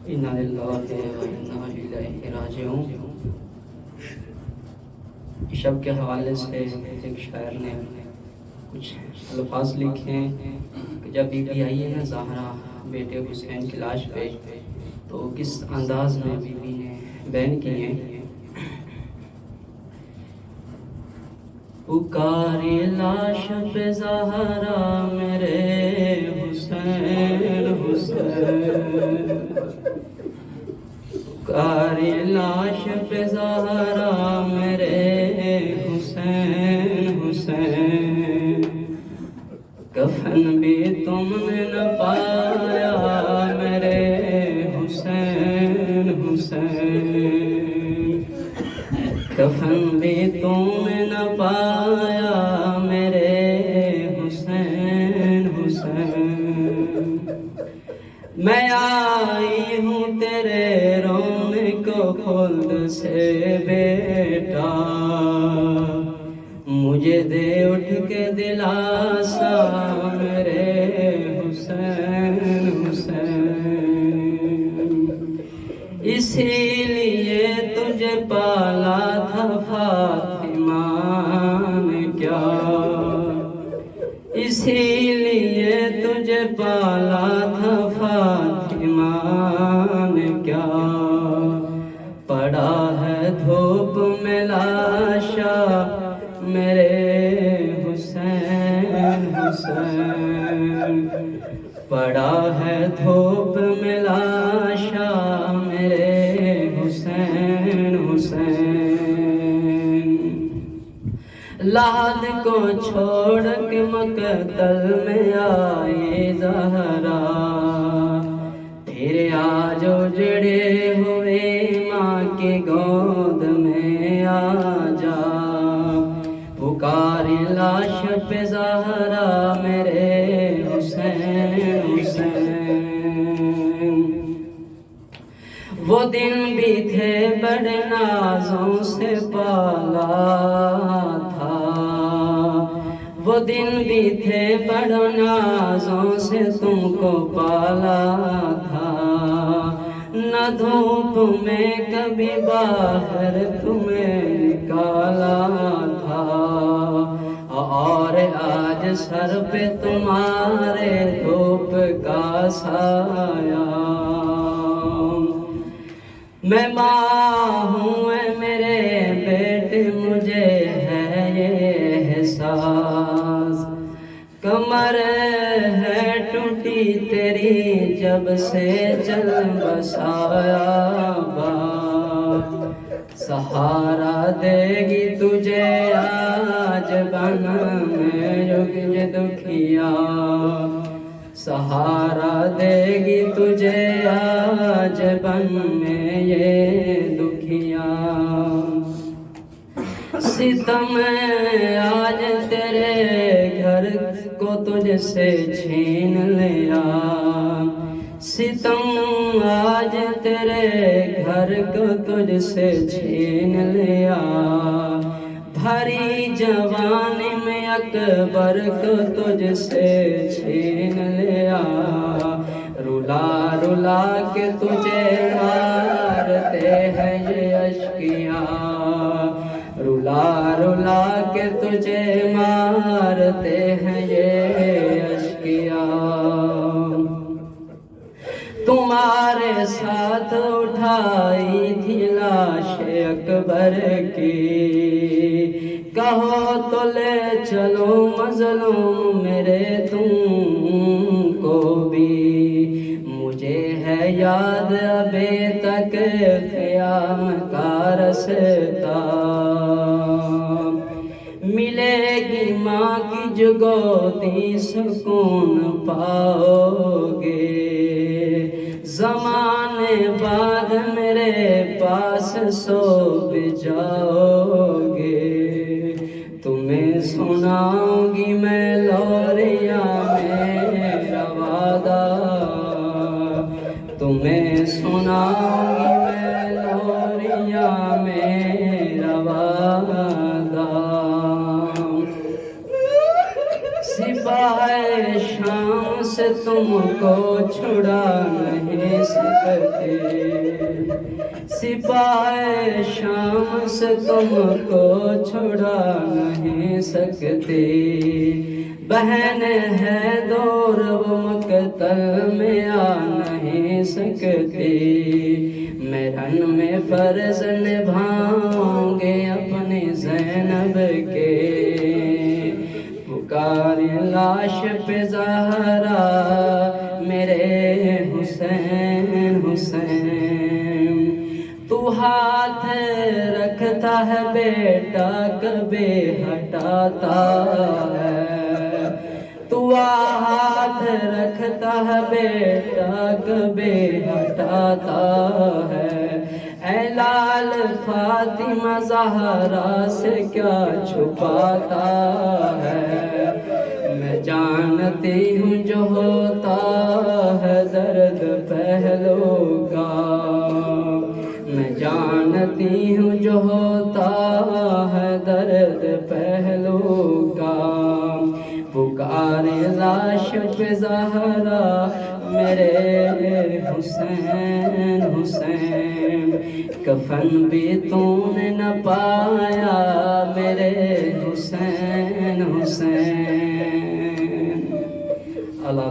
انا للہ و انا الیہ راجعون۔ شب کے حوالے سے ایک شاعر نے کچھ الفاظ لکھے ہیں کہ جب بی بی آئی ہے نا زہرا بیٹے حسین کی لاش پہ، تو کس انداز میں بی بی نے بیان کیے ہیں۔ پکاری لاش پہ زہرا میرے حسین حسین، پکاری لاش پہ زہرا میرے حسین حسین، کفن بھی تم نے نہ پایا میرے حسین حسین، کفن بھی تم نے نہ پایا میرے حسین حسین، میں آئی ہوں تیرے رونے کو خلد سے بیٹا، مجھے دے اٹھ کے دلاسا میرے حسین حسین، اسی لیے تجھے پالا تھا فاطمہ نے کیا، اسی لیے تجھے پالا تھا فاطمہ نے کیا، پڑا ہے دھوپ میں لاشا میرے حسین حسین، پڑا ہے دھوپ میں لاشا میرے حسین حسین، لحد کو چھوڑ کے مقتل میں آئی زہرا، پھر آج اجڑے ہوئے ماں کی گود میں آ جا، پکاری لاش پہ زہرا میرے حسین حسین، وہ دن بھی تھے بڑے نازوں سے پالا تھا، وہ دن بھی تھے بڑے نازوں سے تم کو پالا تھا، نہ دھوپ میں کبھی باہر تمہیں نکالا تھا، اور آج سر پہ تمہارے دھوپ کا سایہ، میں ماں ہوں اے میرے بیٹے مجھے ہے یہ احساس، کمر ہے ٹوٹی تیری جب سے چل بسایا بات، سہارا دے گی تجھے آج بن میں یگ دکھیا، سہارا دے گی تجھے آج بن میں یہ دکھیا، ستم آج تیرے گھر کو تجھ سے چھین لیا، ستم آج تیرے گھر کو تجھ سے چھین لیا، بھری جوانی میں اکبر کو تجھ سے چھین لیا، رلا رلا کے تجھے مارتے ہیں یہ اشکیاں، رلا رلا کے تجھے مارتے ہیں یہ اشکیاں، تمہارے ساتھ اٹھائی تھی لاش اکبر کی، کہو تو لے چلو مظلوم میرے تم کو بھی، مجھے ہے یاد ابھی تک قیام کا رستا، ملے گی ماں کی جو گودی سکون پاؤ گے، زمانے بعد میرے پاس سو بھی جاؤ گے، تمہیں سناؤں گی میں لوریاں میرا وعدہ، تمہیں سناؤں گی میں لوریاں میرا وعدہ، سپاہ شام سے تم کو چھڑا نہیں نہیں سکتے، سپاہ شام سے تم کو چھڑا نہیں سکتے، بہن ہے دور وہ مقتل میں آ نہیں سکتے، میں رن میں فرض نبھاؤں گے اپنی زینب کے، پکارے لاش پہ زہرا میرے حسین حسین، تو ہاتھ رکھتا ہے بیٹا کبھی ہٹاتا ہے، تو ہاتھ رکھتا ہے بیٹا کبھی ہٹاتا ہے، اے لال فاطمہ زہرا سے کیا چھپاتا ہے، میں جانتی ہوں جو ہوتا ہے درد پہلو کا، میں جانتی ہوں جو ہوتا ہے درد پہلو کا، پکارے لاش پہ زہرا میرے حسین حسین، کفن بھی تو نے نہ پایا میرے حسین حسین۔ اللہ